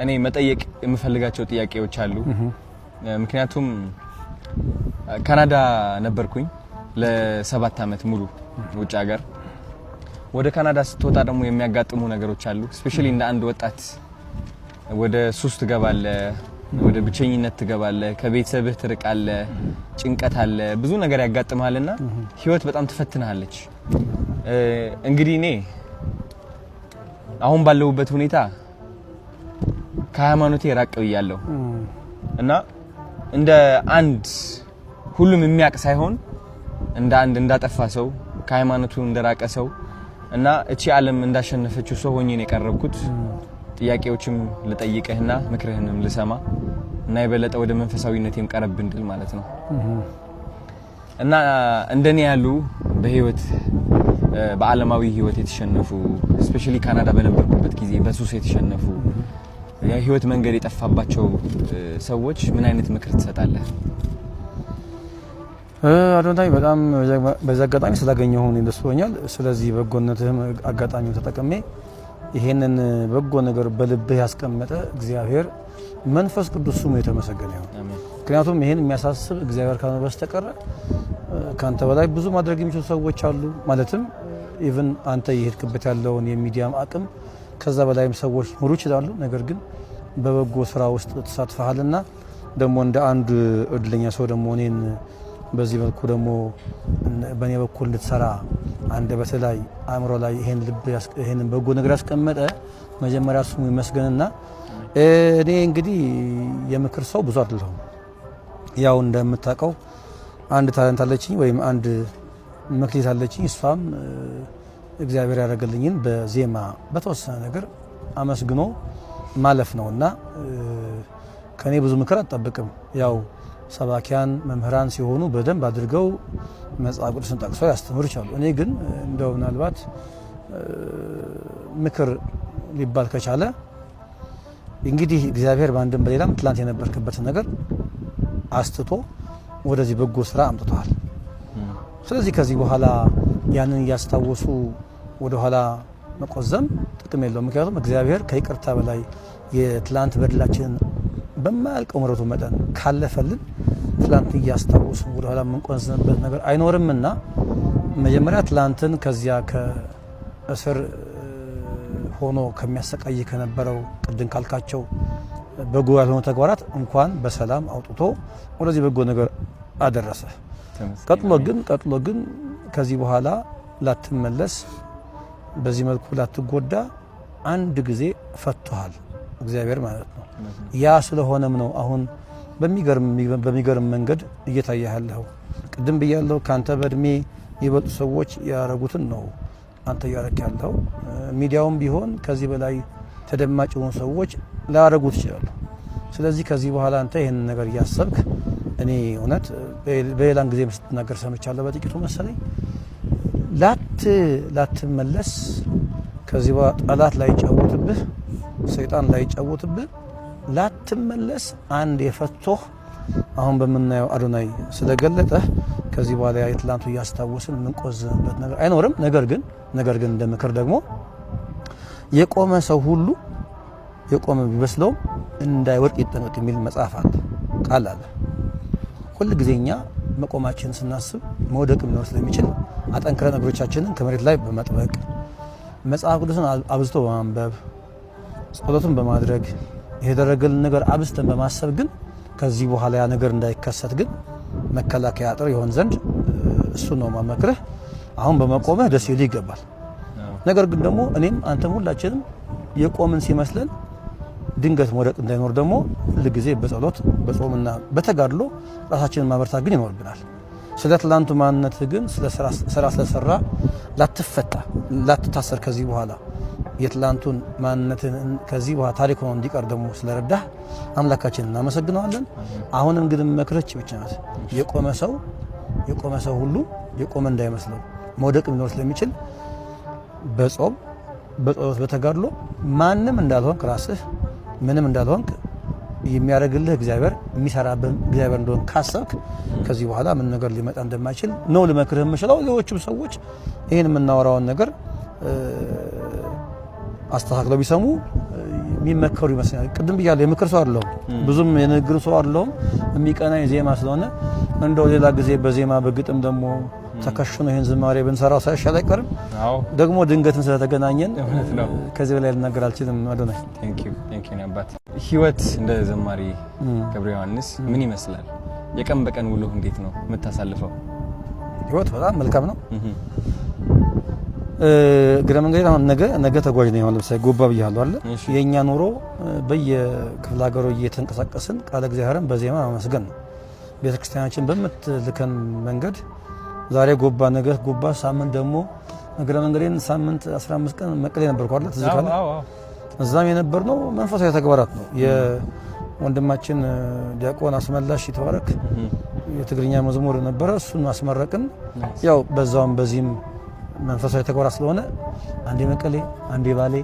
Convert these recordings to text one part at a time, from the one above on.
እኔ መጠየቅ የምፈልጋቸው ጥያቄዎች አሉ ምክንያቱም ካናዳ ነበርኩኝ ለ7 አመት ሙሉ ውጭ ሀገር ወደ ካናዳ ስትወጣ ደግሞ የሚያጋጥሙ ነገሮች አሉ ስፔሻሊ እንደ አንድ ወጣት ወደ ሱስ ትገባለህ ወደ ብቸኝነት ትገባለህ ከቤተሰብህ ትርቃለህ ጭንቀት አለ ብዙ ነገር ያጋጥማልና ህይወት በጣም ትፈትናለች እንግዲህ እኔ አሁን ባለውበት ሁኔታ ከሃይማኖቴ ራቅ ብያለሁ እና እንደ አንድ ሁሉም የሚያቅ ሳይሆን እንደ አንድ እንዳጠፋ ሰው ከሃይማኖቱ እንደራቀ ሰው እና እቺ ዓለም እንዳሸነፈችው ሰው ሆኜ ነው የቀረብኩት ጥያቄዎችም ልጠይቅህና ምክርህንም ልሰማ እና የበለጠ ወደ መንፈሳዊነቴም ቀረብ እንድል ማለት ነው እና እንደኔ ያሉ በህይወት በዓለማዊ ህይወት የተሸነፉ ስፔሻሊ ካናዳ በነበርኩበት ጊዜ በሱስ የተሸነፉ የህይወት መንገድ የጠፋባቸው ሰዎች ምን አይነት ምክር ትሰጣለህ አዶንታይ በጣም በዛጋጣሚ ስላገኘው ነው እንደስሆኛል ስለዚህ በጎነትህም አጋጣሚው ተጠቅሜ ይሄንን በጎ ነገር በልብህ ያስቀመጠ እግዚአብሔር መንፈስ ቅዱስ ስሙ የተመሰገነ ይሁን አሜን ምክንያቱም ይሄን የሚያሳስብ እግዚአብሔር ካለ በስተቀር ካንተ በላይ ብዙ ማድረግ የሚችሉ ሰዎች አሉ ማለትም ኢቭን አንተ ይሄድክበት ያለውን የሚዲያም አቅም ከዛ በላይም ሰዎች ኑሩ ይችላሉ ነገር ግን በበጎ ስራ ውስጥ ተሳትፈሃልና ደሞ እንደ አንድ እድለኛ ሰው ደሞ እኔን በዚህ መልኩ ደሞ በኔ በኩል እንድትሰራ አንደ በተላይ አእምሮ ላይ ይሄን በጎ ነገር ያስቀመጠ መጀመሪያ ስሙ ይመስገንና እኔ እንግዲህ የምክር ሰው ብዙ አይደለሁም ያው እንደምታውቀው አንድ ታለንት አለችኝ ወይም አንድ መክሊት አለችኝ እሷም እግዚአብሔር ያደረገልኝን በዜማ በተወሰነ ነገር አመስግኖ ማለፍ ነውና ከኔ ብዙ ምክር አጣበቅም ያው ሰባኪያን መምህራን ሲሆኑ በደንብ አድርገው መጽሐፍ ቅዱስን ጠቅሰው ያስተምሩ ይችላሉ እኔ ግን እንደው ምናልባት ምክር ሊባል ከቻለ እንግዲህ እግዚአብሔር ባንድም በሌላም ትላንት የነበርክበት ነገር አስተቶ ወደዚህ በጎ ስራ አምጥቷል ስለዚህ ከዚህ በኋላ ያንን ያስታወሱ ወደ ኋላ መቆዘም ጥቅም የለውም ምክንያቱም እግዚአብሔር ከይቅርታ በላይ የትላንት በደላችንን በማያልቀው ምሕረቱ መጠን ካለፈልን ትላንት ያስታወሱ ወደ ኋላ መንቆዘምበት ነገር አይኖርምና መጀመሪያ ትላንትን ከዚያ ከእስር ሆኖ ከሚያሰቃይ ከነበረው ቅድም ካልካቸው በጎ ያልሆኑ ተግባራት እንኳን በሰላም አውጥቶ ወደዚህ በጎ ነገር አደረሰ ቀጥሎ ግን ከዚህ በኋላ ላትመለስ በዚህ መልኩ ላትጎዳ አንድ ጊዜ ፈቷል እግዚአብሔር ማለት ነው ያ ስለሆነም ነው አሁን በሚገርም መንገድ እየታያያለው ቅድም ብያለው ካንተ በእድሜ ይበጡ ሰዎች ያረጉትን ነው አንተ ያረካለው ሚዲያውም ቢሆን ከዚህ በላይ ተደማጭ ሆኑ ሰዎች ላረጉት ይችላሉ ስለዚህ ከዚህ በኋላ አንተ ይሄን ነገር ያሰብክ እኔ እውነት በሌላን ጊዜ ስትናገር ሰምቻለሁ በጥቂቱ መሰለኝ ላትመለስ ከዚህ በኋላ ጠላት ላይ ጫወትብህ ሰይጣን ላይ ጫወትብህ ላትመለስ አንድ የፈቶህ አሁን በመናየው አዶናይ ስለገለጠ ከዚህ በኋላ የትላንቱ ያስታወስን ምንቆዝበት ነገር አይኖርም ነገር ግን እንደምክር ደግሞ የቆመ ሰው ሁሉ የቆመ ቢመስለው እንዳይወድቅ ይጠነቀቅ የሚል መጽሐፍ አለ ቃል አለ ሁሉ ጊዜኛ መቆማችን ስናስብ መውደቅ ነው ስለሚችል አጠንክረን እግሮቻችንን ከመሬት ላይ በመጥበቅ መጽሐፍ ቅዱስን አብዝቶ በማንበብ ጸሎትን በማድረግ የደረገልን ነገር አብዝተን በማሰብ ግን ከዚህ በኋላ ያ ነገር እንዳይከሰት ግን መከላከያ አጥር ይሆን ዘንድ እሱ ነው ማመክረህ አሁን በመቆምህ ደስ ይል ይገባል ነገር ግን ደግሞ እኔም አንተም ሁላችንም የቆምን ሲመስለን ድንገት መውደቅ እንዳይኖር ደግሞ ሁሉ ጊዜ በጸሎት በጾምና በተጋድሎ ራሳችንን ማበርታት ግን ይኖርብናል ስለ ትላንቱ ማንነት ግን ስለ ስራ ስለሰራ ላትፈታ ላትታሰር ከዚህ በኋላ የትላንቱን ማንነትን ከዚህ በኋላ ታሪክ ሆኖ እንዲቀር ደግሞ ስለረዳህ አምላካችንን እናመሰግናለን አሁንም ግን መክረች ብቻ ናት የቆመ ሰው ሁሉ የቆመ እንዳይመስለው መውደቅ ሊኖር ስለሚችል በጾም በጸሎት በተጋድሎ ማንም እንዳልሆንክ ራስህ ምንም እንዳልሆንክ የሚያረግልህ እግዚአብሔር የሚሰራብህ እግዚአብሔር እንደሆነ ካሰብክ ከዚህ በኋላ ምን ነገር ሊመጣ እንደማይችል ነው ለመክርህ የምችለው ሌሎችም ሰዎች ይሄን የምናወራውን ነገር አስተካክለው ቢሰሙ የሚመከሩ ይመስላል። ቅድም ብያለሁ የምክር ሰው አይደለሁም፣ ብዙም የንግግር ሰው አይደለሁም። የሚቀናኝ ዜማ ስለሆነ እንደው ሌላ ጊዜ በዜማ በግጥም ደግሞ ተከሽኖ ይሄን ዝማሬ ብንሰራው ሳይሻል አይቀርም። ደግሞ ድንገትን ስለተገናኘን ከዚህ በላይ ልናገር አልችልም። አዶናይ ቴንክ ዩ አባት። ህይወት እንደ ዘማሪ ገብረ ዮሐንስ ምን ይመስላል? የቀን በቀን ውሎ እንዴት ነው የምታሳልፈው? ህይወት በጣም መልካም ነው። እግረ መንገድ አሁን ነገ ተጓዥ ነው ማለት ሳይ ጎባ ብያለሁ አይደል? የኛ ኑሮ በየክፍለ ሀገሩ እየተንቀሳቀስን ቃለ እግዚአብሔርን በዜማ ማመስገን ነው። ቤተክርስቲያናችን በምትልከን መንገድ ዛሬ ጎባ ነገ ጎባ ሳምንት ደግሞ እግረ መንገዴን ሳምንት 15 ቀን መቀሌ ነበርኩ አይደል? ትዝ ካለ እዛም የነበርነው መንፈሳዊ ተግባራት ነው። የወንድማችን ዲያቆን አስመላሽ ይተባረክ የትግርኛ መዝሙር ነበረ፣ እሱን አስመረቅን። ያው በዛውም በዚህም መንፈሳዊ ተግባራት ስለሆነ አንዴ መቀሌ፣ አንዴ ባሌ፣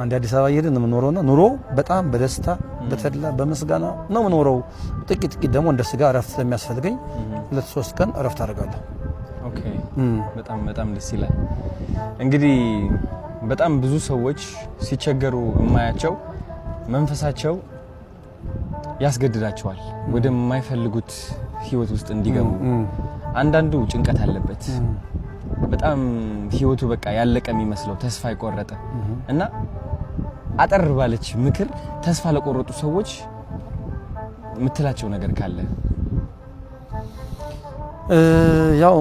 አንዴ አዲስ አበባ እየሄድን የምንኖረውና ኑሮ በጣም በደስታ በተድላ በምስጋና ነው የምኖረው። ጥቂት ደግሞ እንደ ስጋ እረፍት ስለሚያስፈልገኝ 2-3 ቀን እረፍት አደርጋለሁ። ኦኬ በጣም ደስ ይላል። እንግዲህ በጣም ብዙ ሰዎች ሲቸገሩ የማያቸው መንፈሳቸው ያስገድዳቸዋል ወደማይፈልጉት ህይወት ውስጥ እንዲገቡ። አንዳንዱ ጭንቀት አለበት፣ በጣም ህይወቱ በቃ ያለቀ የሚመስለው ተስፋ የቆረጠ እና አጠር ባለች ምክር ተስፋ ለቆረጡ ሰዎች የምትላቸው ነገር ካለ? ያው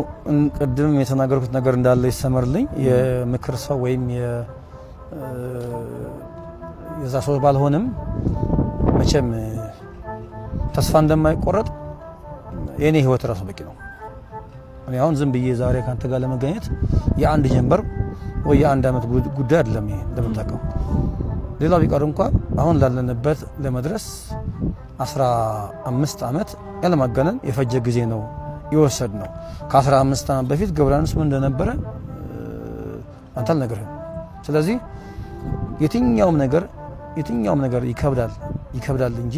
ቅድም የተናገርኩት ነገር እንዳለ ይሰመርልኝ። የምክር ሰው ወይም የዛ ሰው ባልሆንም መቼም ተስፋ እንደማይቆረጥ የኔ ህይወት ራሱ በቂ ነው። እኔ አሁን ዝም ብዬ ዛሬ ካንተ ጋር ለመገኘት የአንድ ጀንበር ወይ የአንድ አመት ጉዳይ አይደለም። ይሄ እንደምታውቀው ሌላው ቢቀር እንኳን አሁን ላለንበት ለመድረስ 15 አመት ያለማጋነን የፈጀ ጊዜ ነው ይወሰድ ነው። ከ15 አመት በፊት ገብረ ዮሐንስ ምን እንደነበረ አንተ አልነገርህም። ስለዚህ የትኛውም ነገር ይከብዳል እንጂ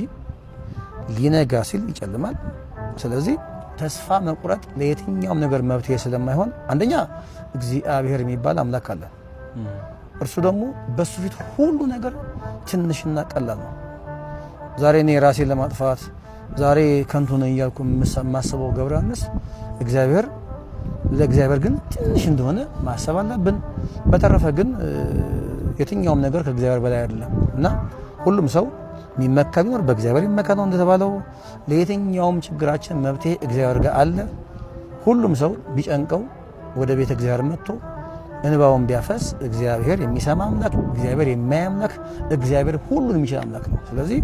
ሊነጋ ሲል ይጨልማል። ስለዚህ ተስፋ መቁረጥ ለየትኛውም ነገር መብትሄ ስለማይሆን አንደኛ እግዚአብሔር የሚባል አምላክ አለ። እርሱ ደግሞ በሱ ፊት ሁሉ ነገር ትንሽና ቀላል ነው። ዛሬ እኔ ራሴን ለማጥፋት ዛሬ ከንቱ ነኝ እያልኩ የማስበው ገብረ ዮሐንስ ለእግዚአብሔር ግን ትንሽ እንደሆነ ማሰብ አለብን። በተረፈ ግን የትኛውም ነገር ከእግዚአብሔር በላይ አይደለም እና ሁሉም ሰው የሚመካ ቢኖር በእግዚአብሔር ይመካ ነው እንደተባለው። ለየትኛውም ችግራችን መብትሄ እግዚአብሔር ጋር አለ። ሁሉም ሰው ቢጨንቀው ወደ ቤተ እግዚአብሔር መጥቶ እንባውን ቢያፈስ እግዚአብሔር የሚሰማ አምላክ፣ እግዚአብሔር የሚያይ አምላክ፣ እግዚአብሔር ሁሉን የሚችል አምላክ ነው። ስለዚህ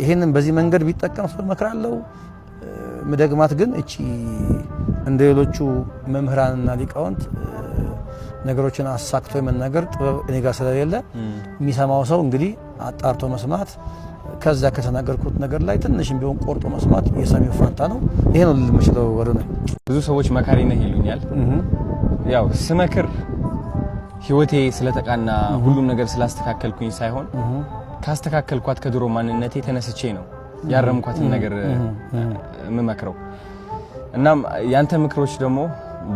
ይሄንን በዚህ መንገድ ቢጠቀም ሰው እመክራለሁ። ምደግማት ግን እቺ እንደ ሌሎቹ መምህራንና ሊቃውንት ነገሮችን አሳክቶ የመናገር ጥበብ እኔ ጋር ስለሌለ የሚሰማው ሰው እንግዲህ አጣርቶ መስማት፣ ከዛ ከተናገርኩት ነገር ላይ ትንሽም ቢሆን ቆርጦ መስማት የሰሚው ፋንታ ነው። ይሄ ነው ልምችለው ወደ ነው። ብዙ ሰዎች መካሪ ነህ ይሉኛል። ያው ስመክር ህይወቴ ስለተቃና ሁሉም ነገር ስላስተካከልኩኝ ሳይሆን ካስተካከልኳት ከድሮ ማንነቴ ተነስቼ ነው ያረምኳትን ነገር የምመክረው። እናም ያንተ ምክሮች ደግሞ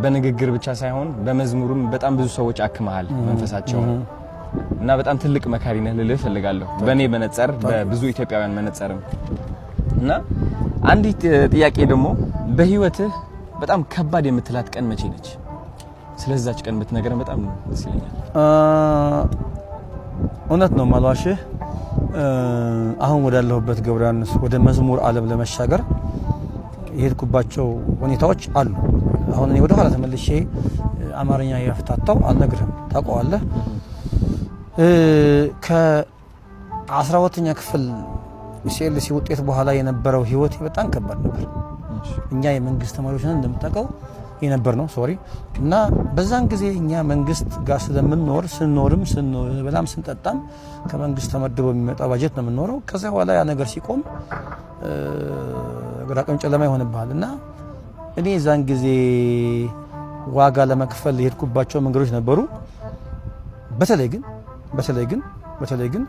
በንግግር ብቻ ሳይሆን በመዝሙሩም በጣም ብዙ ሰዎች አክመሃል መንፈሳቸው እና በጣም ትልቅ መካሪ ነህ ልልህ እፈልጋለሁ። በእኔ መነጽር በብዙ ኢትዮጵያውያን መነጽርም እና አንዲት ጥያቄ ደግሞ በህይወትህ በጣም ከባድ የምትላት ቀን መቼ ነች? ስለዛች ቀን ብትነግረን በጣም ደስ ይለኛል። እውነት ነው ማልዋሽህ። አሁን ወዳለሁበት ገብረ ዮሐንስ ወደ መዝሙር ዓለም ለመሻገር የሄድኩባቸው ሁኔታዎች አሉ። አሁን እኔ ወደ ኋላ ተመልሼ አማርኛ ያፍታታው አልነግርህም፣ ታውቀዋለህ። ከ12ኛ ክፍል ሲኤልሲ ውጤት በኋላ የነበረው ህይወት በጣም ከባድ ነበር። እኛ የመንግስት ተማሪዎች ነን እንደምታውቀው የነበር ነው እና በዛን ጊዜ እኛ መንግስት ጋር ስለምንኖር ስንኖርም ስንበላም ስንጠጣም ከመንግስት ተመድቦ የሚመጣ ባጀት ነው የምንኖረው። ከዛ በኋላ ያ ነገር ሲቆም ግራቀም ጨለማ ይሆንብሃል እና እኔ ዛን ጊዜ ዋጋ ለመክፈል የሄድኩባቸው መንገዶች ነበሩ። በተለይ ግን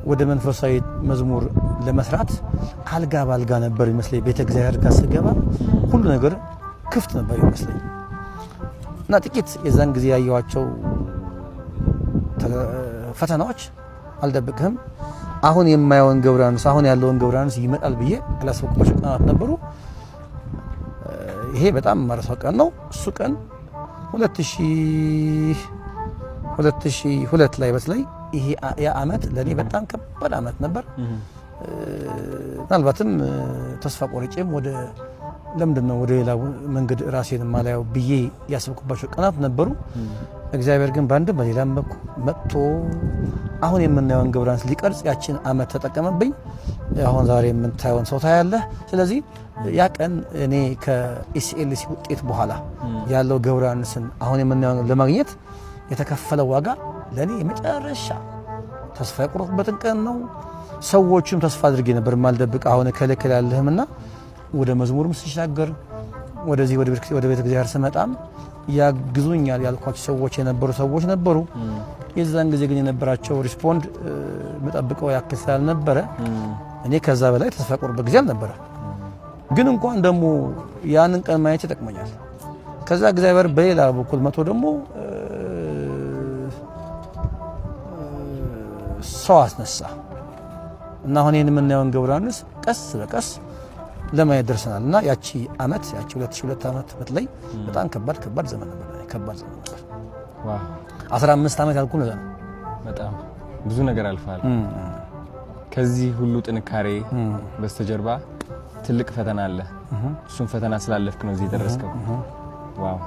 ወደ መንፈሳዊ መዝሙር ለመስራት አልጋ ባልጋ ነበር ይመስለኝ። ቤተ እግዚአብሔር ጋር ስገባ ሁሉ ነገር ክፍት ነበር ይመስለኝ እና ጥቂት የዛን ጊዜ ያየዋቸው ፈተናዎች አልደብቅህም አሁን የማየውን ገብረሃንስ አሁን ያለውን ገብረሃንስ ይመጣል ብዬ ያላሰብኩባቸው ቀናት ነበሩ። ይሄ በጣም ማረሳው ቀን ነው። እሱ ቀን 2002 ላይ በተለይ ይሄ ያ አመት ለኔ በጣም ከባድ አመት ነበር። ምናልባትም ተስፋ ቆርጬም ወደ ለምንድነው ወደ ሌላ መንገድ ራሴን ማላየው ብዬ ያሰብኩባቸው ቀናት ነበሩ። እግዚአብሔር ግን ባንድ በሌላም መጥቶ አሁን የምናየውን ገብረሃንስ ሊቀርጽ ያችን አመት ተጠቀመብኝ። አሁን ዛሬ የምታየውን ሰው ታያለህ። ስለዚህ ያ ቀን እኔ ከኤስኤልሲ ውጤት በኋላ ያለው ገብረሃንስን አሁን የምናየውን ለማግኘት የተከፈለው ዋጋ ለኔ የመጨረሻ ተስፋ የቆረጥኩበትን ቀን ነው። ሰዎችም ተስፋ አድርጌ ነበር ማልደብቅ አሁን ከለከለ ያለህምና ወደ መዝሙርም ሲሻገር ወደዚህ ወደ ቤተ እግዚአብሔር ስመጣም ያግዙኛል ያልኳቸው ሰዎች የነበሩ ሰዎች ነበሩ። የዛን ጊዜ ግን የነበራቸው ሪስፖንድ መጠብቀው ያክል ስላልነበረ እኔ ከዛ በላይ ተስፋ ቆርጬበት ጊዜ አልነበረ። ግን እንኳን ደግሞ ያንን ቀን ማየት ይጠቅመኛል። ከዛ እግዚአብሔር በሌላ በኩል መቶ ደግሞ ሰው አስነሳ እና አሁን ይሄን የምናየውን ገብረሃንስ ቀስ በቀስ ለማየት ደርሰናል። እና ያቺ አመት ያቺ 2002 አመት በተለይ በጣም ከባድ ዘመን ነበር። ከባድ ዘመን ነበር። ዋው 15 አመት ያልኩ ነው። በጣም ብዙ ነገር አልፋል። ከዚህ ሁሉ ጥንካሬ በስተጀርባ ትልቅ ፈተና አለ። እሱን ፈተና ስላለፍክ ነው እዚህ ደረስከው። ዋው